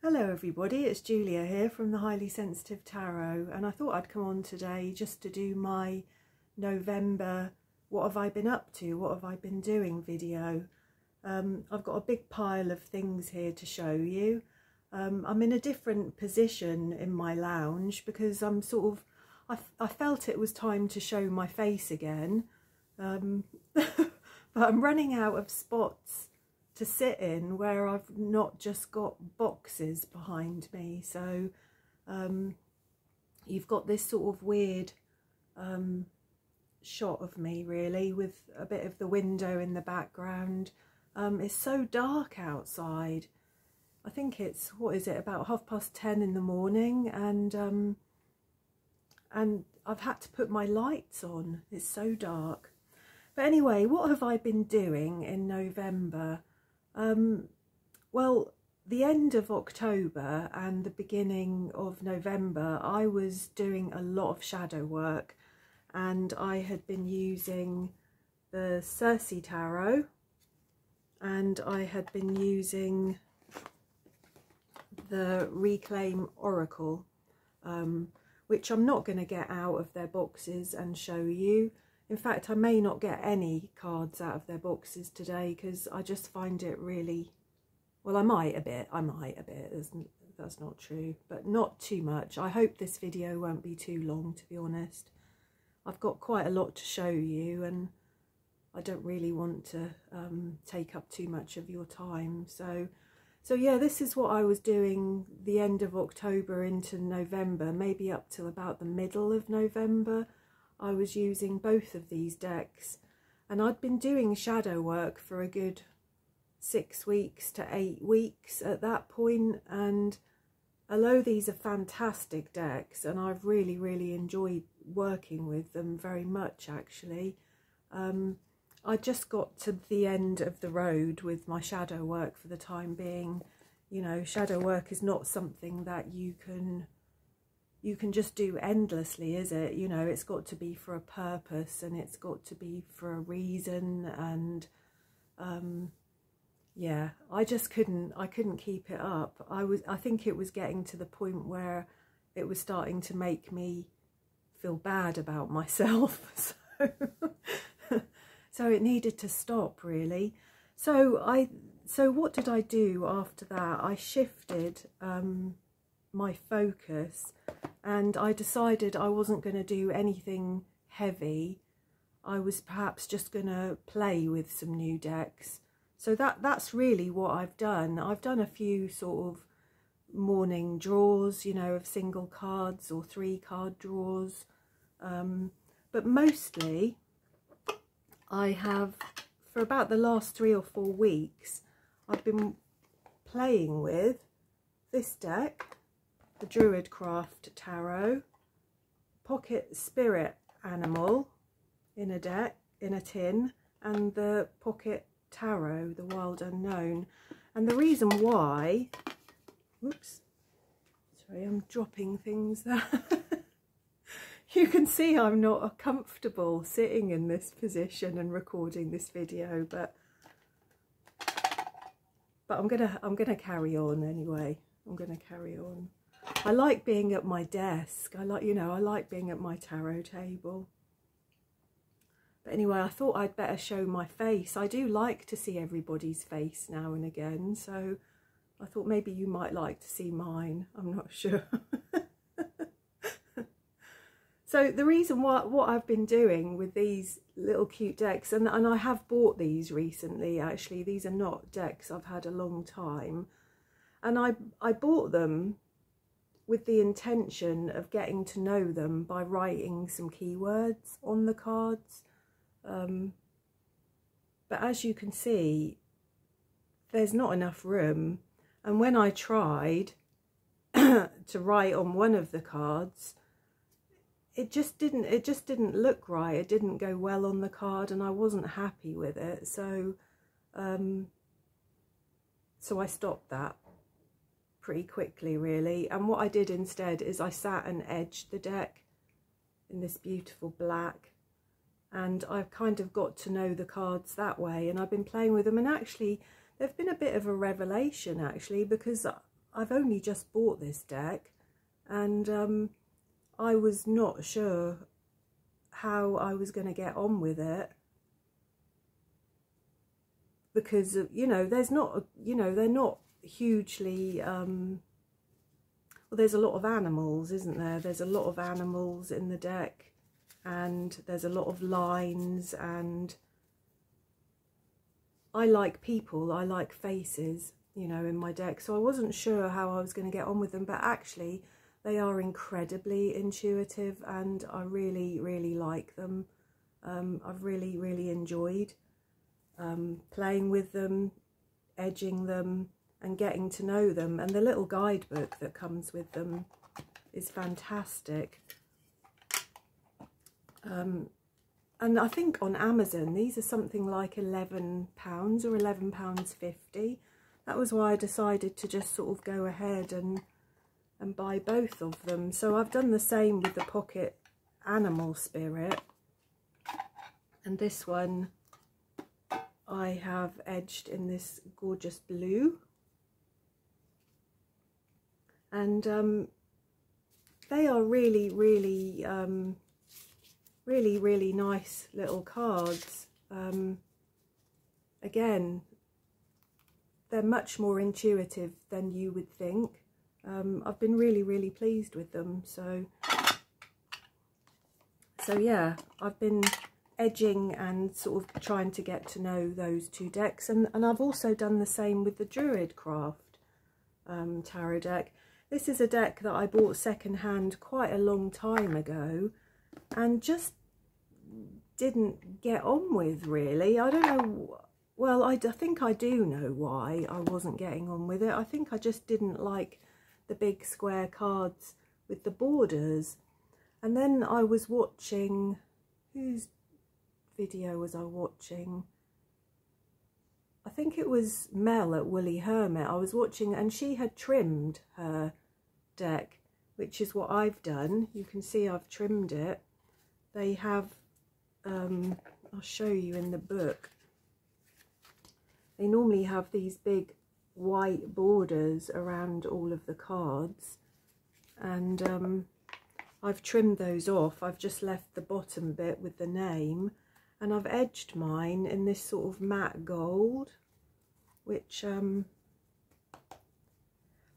Hello everybody, it's Julia here from the Highly Sensitive Tarot, and I thought I'd come on today just to do my November what have I been up to, what have I been doing video. I've got a big pile of things here to show you. I'm in a different position in my lounge because I'm sort of, I felt it was time to show my face again, but I'm running out of spots to sit in where I've not just got boxes behind me. So you've got this sort of weird shot of me really, with a bit of the window in the background. It's so dark outside. I think it's, what is it, about 10:30 in the morning, and I've had to put my lights on. It's so dark. But anyway, what have I been doing in November? Well, the end of October and the beginning of November, I was doing a lot of shadow work, and I had been using the Circe Tarot, and I had been using the Reclaim Oracle, which I'm not going to get out of their boxes and show you. In fact, I may not get any cards out of their boxes today because I just find it really, well, I might a bit, that's not true, but not too much. I hope this video won't be too long, to be honest. I've got quite a lot to show you, and I don't really want to take up too much of your time. So yeah, this is what I was doing the end of October into November, maybe up till about the middle of November. I was using both of these decks, and I'd been doing shadow work for a good 6 weeks to 8 weeks at that point. And although these are fantastic decks, and I've really enjoyed working with them very much actually, I just got to the end of the road with my shadow work for the time being. You know, shadow work is not something that you can just do endlessly, is it? You know, it's got to be for a purpose, and it's got to be for a reason, and yeah, I couldn't keep it up. I think it was getting to the point where it was starting to make me feel bad about myself. So it needed to stop really. So what did I do after that? I shifted my focus, and I decided I wasn't going to do anything heavy. I was perhaps just going to play with some new decks. So that's really what I've done. I've done a few sort of morning draws, you know, of single cards or 3-card draws. But mostly I have, for about the last 3 or 4 weeks, I've been playing with this deck, the Druidcraft Tarot, Pocket Spirit Animal in a deck, in a tin, and the Pocket Tarot, the Wild Unknown. And the reason why, oops, sorry, I'm dropping things there. You can see I'm not comfortable sitting in this position and recording this video, but I'm gonna carry on anyway. I'm gonna carry on. I like being at my desk. I like being at my tarot table. But anyway, I thought I'd better show my face. I do like to see everybody's face now and again, so I thought maybe you might like to see mine. I'm not sure. So the reason what I've been doing with these little cute decks, and I have bought these recently actually, these are not decks I've had a long time, and I bought them with the intention of getting to know them by writing some keywords on the cards. But as you can see, there's not enough room, and when I tried to write on one of the cards, it just didn't look right. It didn't go well on the card, and I wasn't happy with it. So so I stopped that pretty quickly really, and what I did instead is I sat and edged the deck in this beautiful black, and I've kind of got to know the cards that way, and I've been playing with them, and actually they've been a bit of a revelation actually, because I've only just bought this deck, and I was not sure how I was going to get on with it, because you know, there's not, you know, they're not hugely well, there's a lot of animals, isn't there? There's a lot of animals in the deck, and there's a lot of lines, and I like people, I like faces, you know, in my deck. So I wasn't sure how I was going to get on with them, but actually they are incredibly intuitive, and I really, really like them. I've really, really enjoyed playing with them, edging them, and getting to know them. And the little guidebook that comes with them is fantastic. And I think on Amazon these are something like £11 or £11.50. That was why I decided to just sort of go ahead and buy both of them. So I've done the same with the Pocket Animal Spirit, and this one I have edged in this gorgeous blue, and they are really, really really nice little cards. Again, they're much more intuitive than you would think. I've been really, really pleased with them. So yeah, I've been edging and sort of trying to get to know those two decks, and I've also done the same with the Druidcraft tarot deck. This is a deck that I bought secondhand quite a long time ago, and just didn't get on with, really. I don't know, well, I think I do know why I wasn't getting on with it. I think I just didn't like the big square cards with the borders. And then I was watching, whose video was I watching? I think it was Mel at Woolly Hermit. I was watching, and she had trimmed her deck, which is what I've done. You can see I've trimmed it. They have, I'll show you in the book, they normally have these big white borders around all of the cards, and I've trimmed those off. I've just left the bottom bit with the name, and I've edged mine in this sort of matte gold, which, I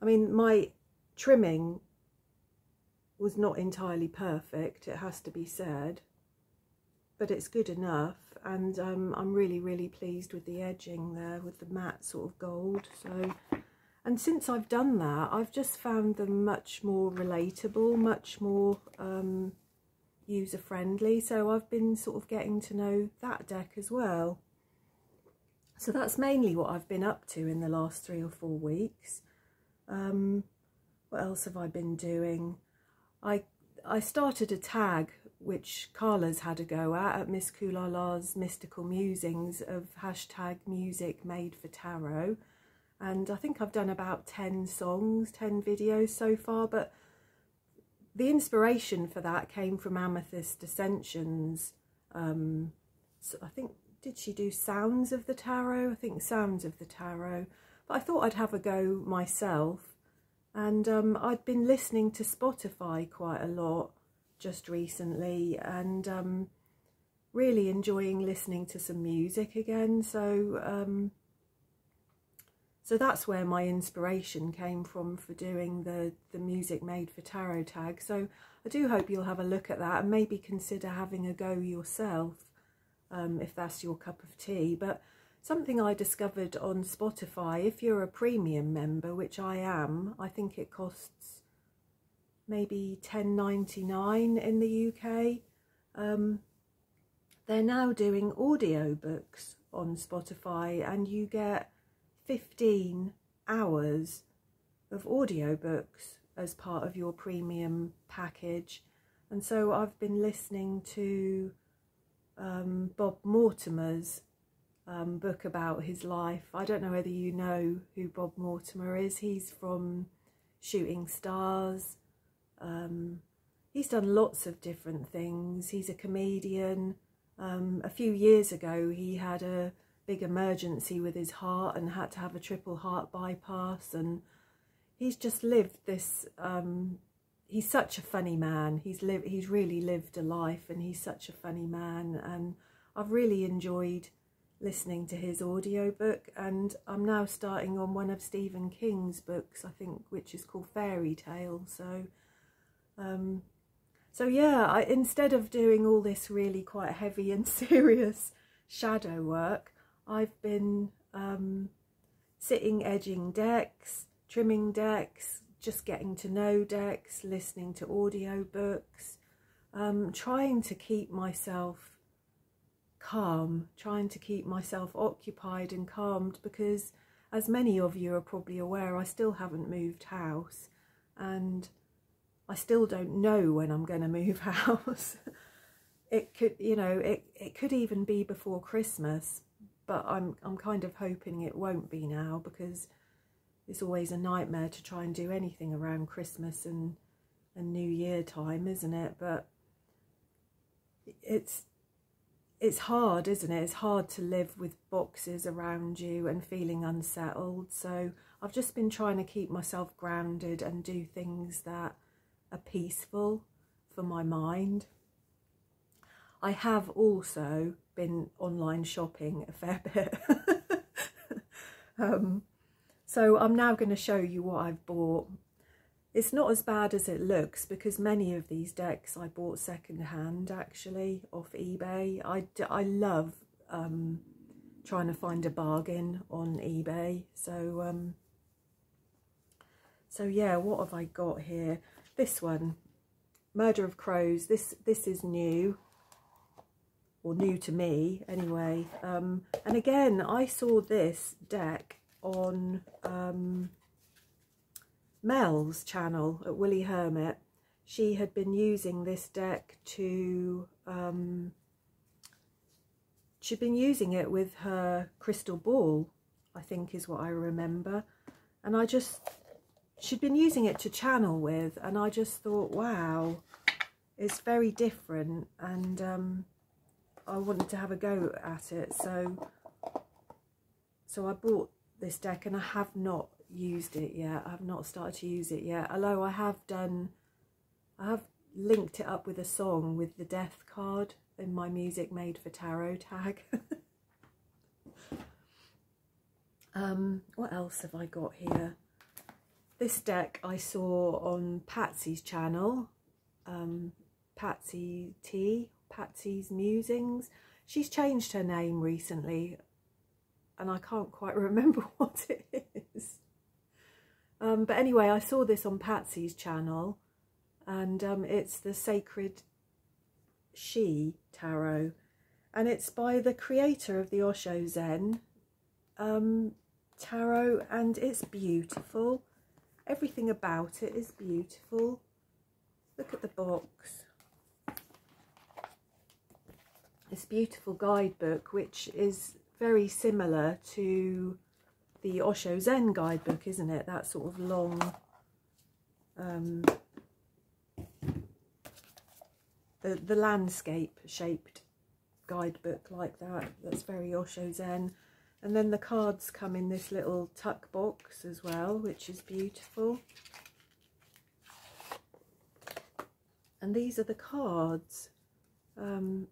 mean, my trimming was not entirely perfect, it has to be said, but it's good enough. And I'm really, really pleased with the edging there with the matte sort of gold. So, and since I've done that, I've just found them much more relatable, much more user-friendly. So I've been sort of getting to know that deck as well. So that's mainly what I've been up to in the last 3 or 4 weeks. What else have I been doing? I started a tag which Carla's had a go at Miss Kulala's Mystical Musings of #music-made-for-tarot, and I think I've done about 10 songs, 10 videos so far, but the inspiration for that came from Amethyst Ascension's, so I think, did she do Sounds of the Tarot? I think Sounds of the Tarot, but I thought I'd have a go myself. And I'd been listening to Spotify quite a lot just recently, and really enjoying listening to some music again. So so that's where my inspiration came from for doing the Music Made for Tarot tag. So I do hope you'll have a look at that and maybe consider having a go yourself, if that's your cup of tea. But something I discovered on Spotify, if you're a premium member, which I am, I think it costs maybe $10.99 in the UK. They're now doing audiobooks on Spotify, and you get 15 hours of audiobooks as part of your premium package. And so I've been listening to Bob Mortimer's book about his life. I don't know whether you know who Bob Mortimer is. He's from Shooting Stars. He's done lots of different things. He's a comedian. A few years ago he had a big emergency with his heart and had to have a triple heart bypass, and he's just lived this, he's such a funny man. He's really lived a life, and he's such a funny man, and I've really enjoyed listening to his audiobook, and I'm now starting on one of Stephen King's books, I think, which is called Fairy Tale. So yeah, instead of doing all this really quite heavy and serious shadow work, I've been sitting edging decks, trimming decks, just getting to know decks, listening to audiobooks, trying to keep myself calm, trying to keep myself occupied and calmed, because as many of you are probably aware, I still haven't moved house, and I still don't know when I'm going to move house. It could, you know, it could even be before Christmas, but I'm kind of hoping it won't be now, because it's always a nightmare to try and do anything around Christmas and New Year time, isn't it? But it's hard, isn't it? It's hard to live with boxes around you and feeling unsettled. So I've just been trying to keep myself grounded and do things that are peaceful for my mind. I have also been online shopping a fair bit. So I'm now going to show you what I've bought. It's not as bad as it looks, because many of these decks I bought second-hand, actually, off eBay. I love trying to find a bargain on eBay. So yeah, what have I got here? This one, Murder of Crows. This is new, or new to me anyway. And again, I saw this deck on Mel's channel at Willie Hermit. She had been using this deck to she'd been using it with her crystal ball, I think is what I remember, and she'd been using it to channel with, and I just thought, wow, it's very different, and I wanted to have a go at it. So I bought this deck, and I have not used it yet. I have not started to use it yet, although I have linked it up with a song with the death card in my Music Made for Tarot tag. What else have I got here? This deck I saw on Patsy's channel, Patsy's Musings. She's changed her name recently, and I can't quite remember what it is. But anyway, I saw this on Patsy's channel, and it's the Sacred She Tarot, and it's by the creator of the Osho Zen Tarot, and it's beautiful. Everything about it is beautiful. Look at the box. This beautiful guidebook, which is very similar to the Osho Zen guidebook, isn't it? That sort of long, the landscape shaped guidebook like that. That's very Osho Zen. And then the cards come in this little tuck box as well, which is beautiful. And these are the cards. You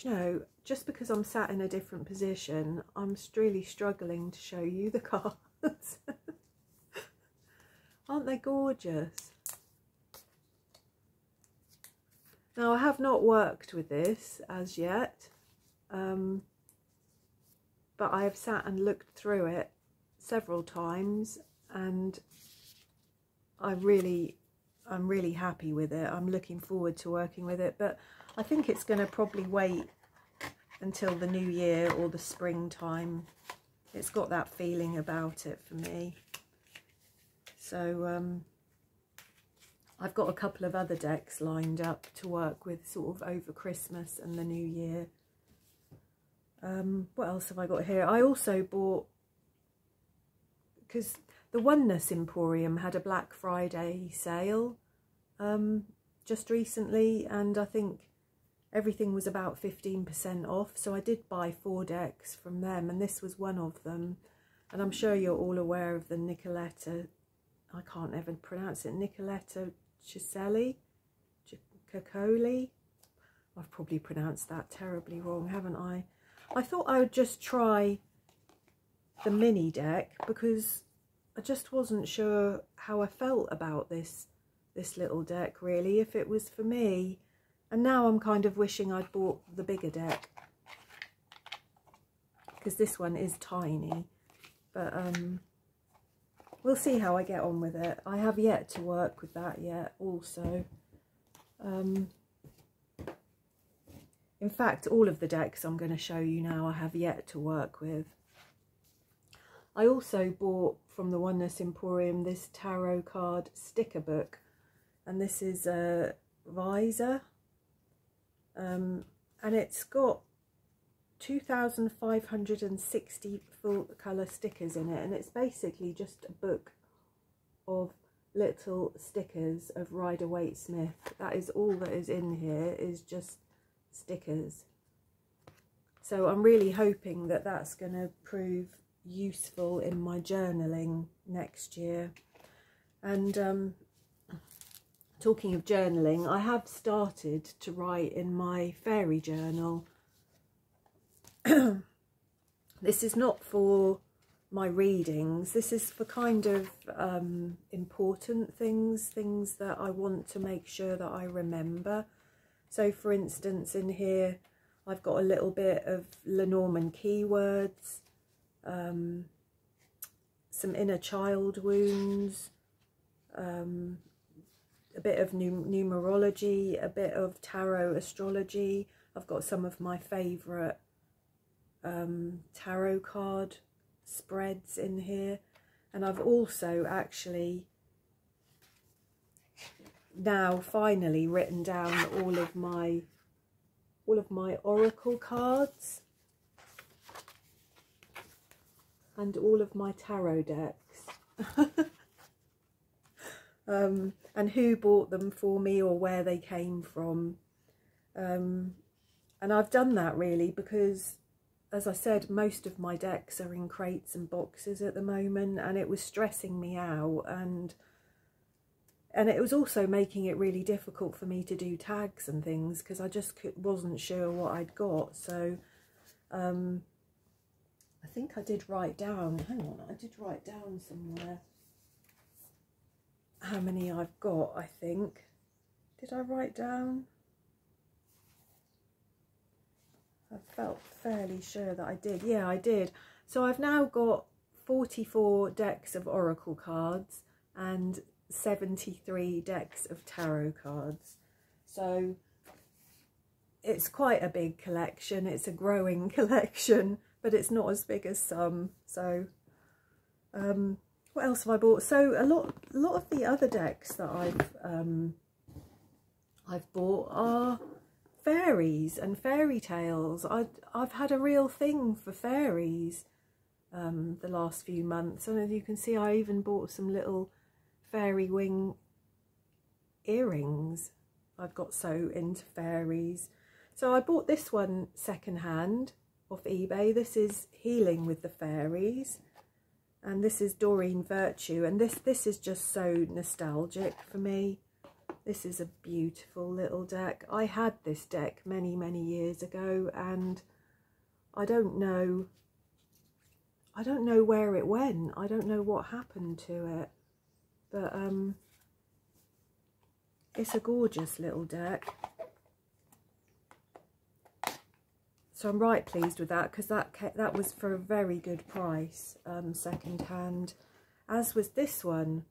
know, just because I'm sat in a different position, I'm really struggling to show you the cards. Aren't they gorgeous? Now, I have not worked with this as yet, but I have sat and looked through it several times, and I'm really happy with it. I'm looking forward to working with it, but I think it's going to probably wait until the new year or the springtime. It's got that feeling about it for me. So I've got a couple of other decks lined up to work with sort of over Christmas and the new year. What else have I got here? I also bought, because the Oneness Emporium had a Black Friday sale just recently, and I think everything was about 15% off, so I did buy 4 decks from them, and this was one of them. And I'm sure you're all aware of the Nicoletta I can't ever pronounce it, Nicoletta Ciselli, Cacoli. I've probably pronounced that terribly wrong, haven't I? I thought I would just try the mini deck because I just wasn't sure how I felt about this little deck, really, if it was for me. And now I'm kind of wishing I'd bought the bigger deck, because this one is tiny. But we'll see how I get on with it. I have yet to work with that yet also. In fact, all of the decks I'm going to show you now I have yet to work with. I also bought from the Oneness Emporium this tarot card sticker book, and this is a visor, and it's got 2,560 full colour stickers in it, and it's basically just a book of little stickers of Rider-Waite-Smith. That is all that is in here, is just stickers. So I'm really hoping that that's going to prove useful in my journaling next year. And talking of journaling, I have started to write in my fairy journal. This is not for my readings, this is for kind of important things that I want to make sure that I remember. So for instance, in here I've got a little bit of Lenormand keywords, some inner child wounds, a bit of numerology, a bit of tarot astrology. I've got some of my favourite tarot card spreads in here, and I've also actually now finally written down all of my oracle cards and all of my tarot decks. And who bought them for me or where they came from. And I've done that really because, as I said, most of my decks are in crates and boxes at the moment, and it was stressing me out, and it was also making it really difficult for me to do tags and things because I just wasn't sure what I'd got. So I think I did write down, hang on, I did write down somewhere how many I've got, I think. Did I write down? I felt fairly sure that I did. Yeah, I did. So I've now got 44 decks of oracle cards and 73 decks of tarot cards. So it's quite a big collection. It's a growing collection, but it's not as big as some. So what else have I bought? So a lot of the other decks that I've bought are fairies and fairy tales. I've had a real thing for fairies the last few months, and as you can see, I even bought some little fairy wing earrings. I've got so into fairies. So I bought this one secondhand off eBay. This is Healing with the Fairies, and this is Doreen Virtue, and this is just so nostalgic for me. This is a beautiful little deck. I had this deck many years ago, and I don't know where it went. I don't know what happened to it, but it's a gorgeous little deck. So I'm right pleased with that, because that was for a very good price, second hand, as was this one,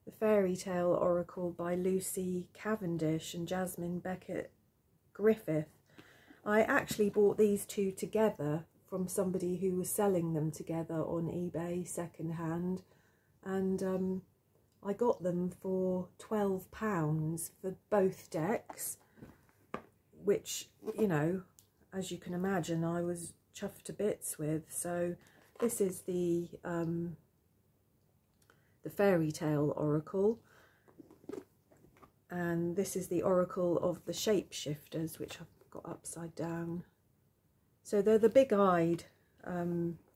the Fairy Tale Oracle by Lucy Cavendish and Jasmine Beckett Griffith. I actually bought these two together from somebody who was selling them together on eBay second hand, and I got them for £12 for both decks, which, you know, as you can imagine, I was chuffed to bits with. So this is the Fairy Tale Oracle, and this is the Oracle of the Shapeshifters, which I've got upside down. So they're the big-eyed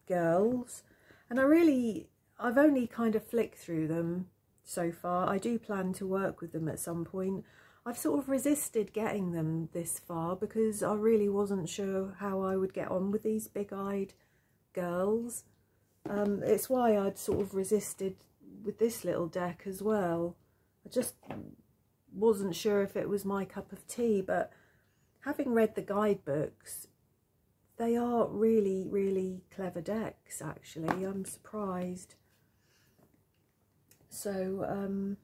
girls, and I've only kind of flicked through them so far. I do plan to work with them at some point. I've sort of resisted getting them this far because I really wasn't sure how I would get on with these big-eyed girls. It's why I'd sort of resisted with this little deck as well. I just wasn't sure if it was my cup of tea, but having read the guidebooks, they are really, really clever decks, actually. I'm surprised. So,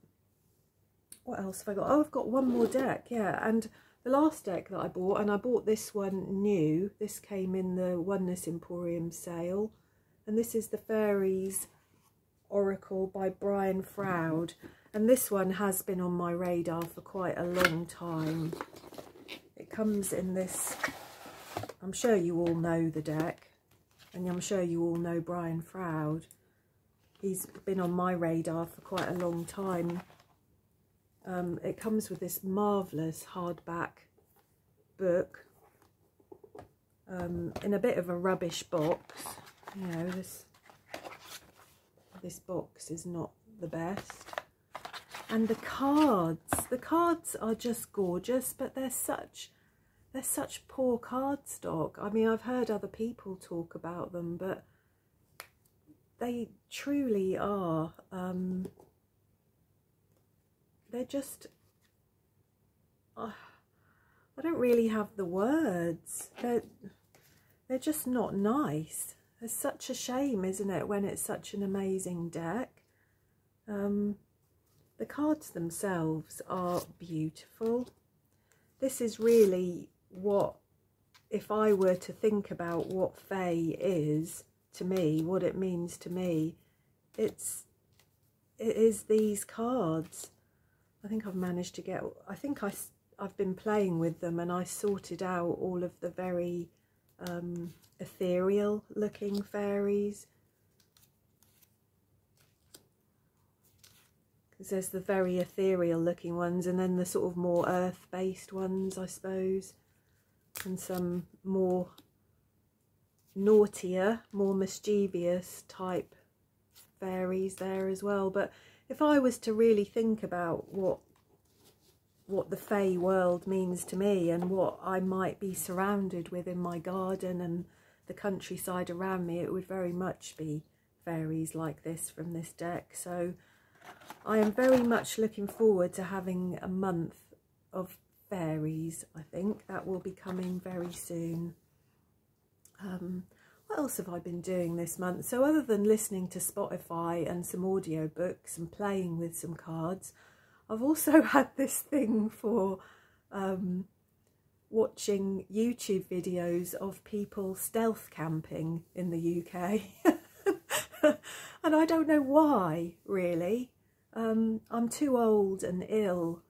what else have I got? Oh, I've got one more deck, yeah. And the last deck that I bought, and I bought this one new. This came in the Oneness Emporium sale. And this is the Fairies Oracle by Brian Froud. And this one has been on my radar for quite a long time. It comes in this... I'm sure you all know the deck, and I'm sure you all know Brian Froud. He's been on my radar for quite a long time. It comes with this marvellous hardback book in a bit of a rubbish box. You know, this box is not the best. And the cards are just gorgeous, but they're such poor cardstock. I mean, I've heard other people talk about them, but they truly are. They're just... I don't really have the words. They're just not nice. It's such a shame, isn't it, when it's such an amazing deck. The cards themselves are beautiful. This is really what, if I were to think about what Fae is to me, what it means to me, it is these cards. I think I've managed to get, I've been playing with them, and I sorted out all of the very ethereal looking fairies. Because there's the very ethereal looking ones, and then the sort of more earth based ones, I suppose, and some more naughtier, more mischievous type fairies there as well. But if I was to really think about what the Fae world means to me, and what I might be surrounded with in my garden and the countryside around me, it would very much be fairies like this from this deck. So I am very much looking forward to having a month of fairies. I think that will be coming very soon. What else have I been doing this month? So other than listening to Spotify and some audiobooks and playing with some cards, I've also had this thing for watching YouTube videos of people stealth camping in the UK. And I don't know why, really. I'm too old and ill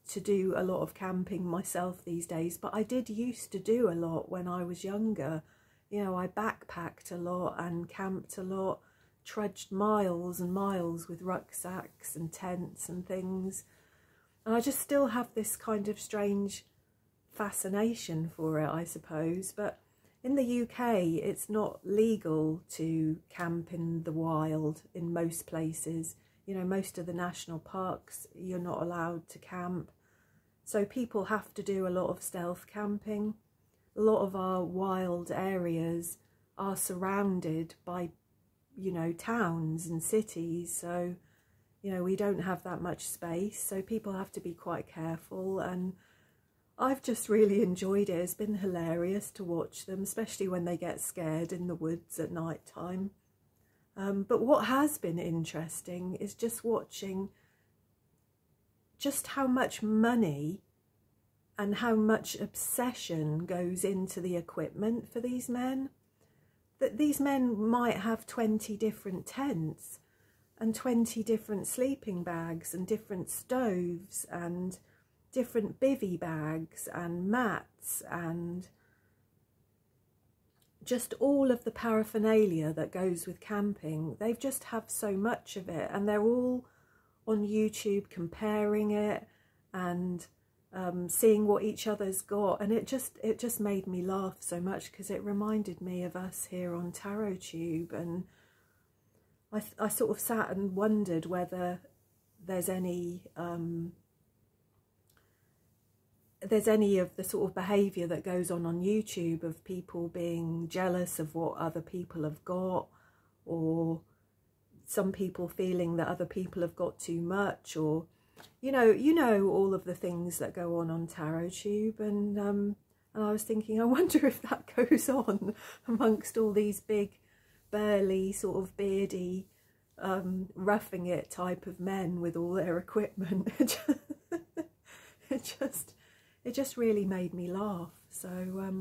to do a lot of camping myself these days, but I did used to do a lot when I was younger. You know, I backpacked a lot and camped a lot, trudged miles and miles with rucksacks and tents and things. And I just still have this kind of strange fascination for it, I suppose. But in the UK, it's not legal to camp in the wild in most places. You know, most of the national parks, you're not allowed to camp. So people have to do a lot of stealth camping. A lot of our wild areas are surrounded by, you know, towns and cities. So, you know, we don't have that much space. So people have to be quite careful. And I've just really enjoyed it. It's been hilarious to watch them, especially when they get scared in the woods at night time. But what has been interesting is just watching just how much money and how much obsession goes into the equipment for these men. That these men might have 20 different tents and 20 different sleeping bags and different stoves and different bivvy bags and mats and just all of the paraphernalia that goes with camping. They just have so much of it, and they're all on YouTube comparing it and seeing what each other's got, and it just made me laugh so much because it reminded me of us here on TarotTube. And I sort of sat and wondered whether there's any of the sort of behaviour that goes on YouTube of people being jealous of what other people have got, or some people feeling that other people have got too much, or you know all of the things that go on TarotTube, and I was thinking, I wonder if that goes on amongst all these big, burly, sort of beardy, roughing it type of men with all their equipment. It just really made me laugh. So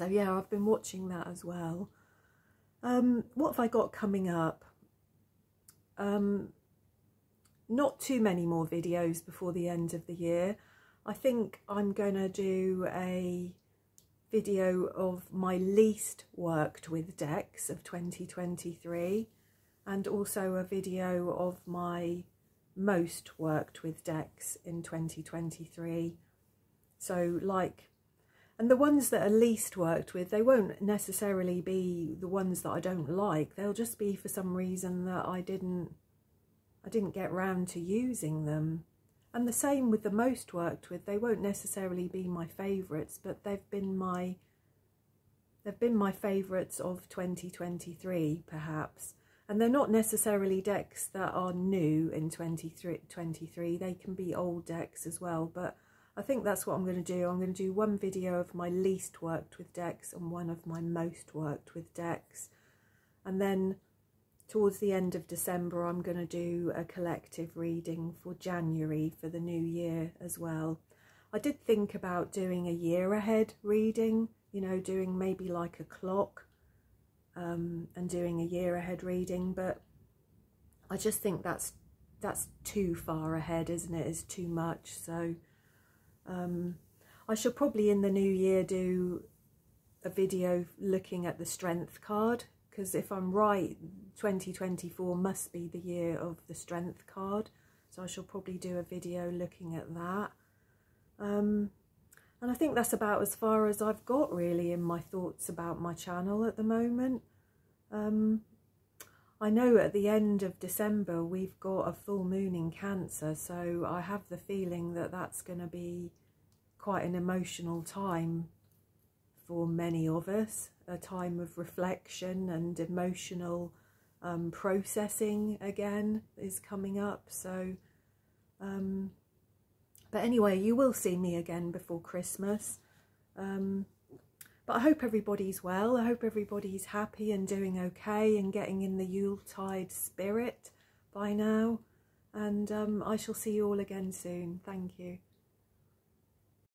yeah, I've been watching that as well. What have I got coming up? Not too many more videos before the end of the year. I think I'm going to do a video of my least worked with decks of 2023, and also a video of my most worked with decks in 2023. So and the ones that are least worked with, they won't necessarily be the ones that I don't like. They'll just be for some reason that I didn't get round to using them. And the same with the most worked with. They won't necessarily be my favourites, but they've been my favourites of 2023 perhaps. And they're not necessarily decks that are new in 2023. They can be old decks as well, but I think that's what I'm going to do. I'm going to do one video of my least worked with decks and one of my most worked with decks. And then towards the end of December, I'm going to do a collective reading for January for the new year as well. I did think about doing a year ahead reading, you know, doing maybe like a clock and doing a year ahead reading, but I just think that's too far ahead, isn't it? It's too much. So I shall probably in the new year do a video looking at the strength card, because if I'm right, 2024 must be the year of the strength card, so I shall probably do a video looking at that. And I think that's about as far as I've got really in my thoughts about my channel at the moment. I know at the end of December we've got a full moon in Cancer, so I have the feeling that that's going to be quite an emotional time for many of us, a time of reflection and emotional processing again is coming up. So but anyway, you will see me again before Christmas, but I hope everybody's well. I hope everybody's happy and doing okay and getting in the Yuletide spirit by now, and I shall see you all again soon. Thank you.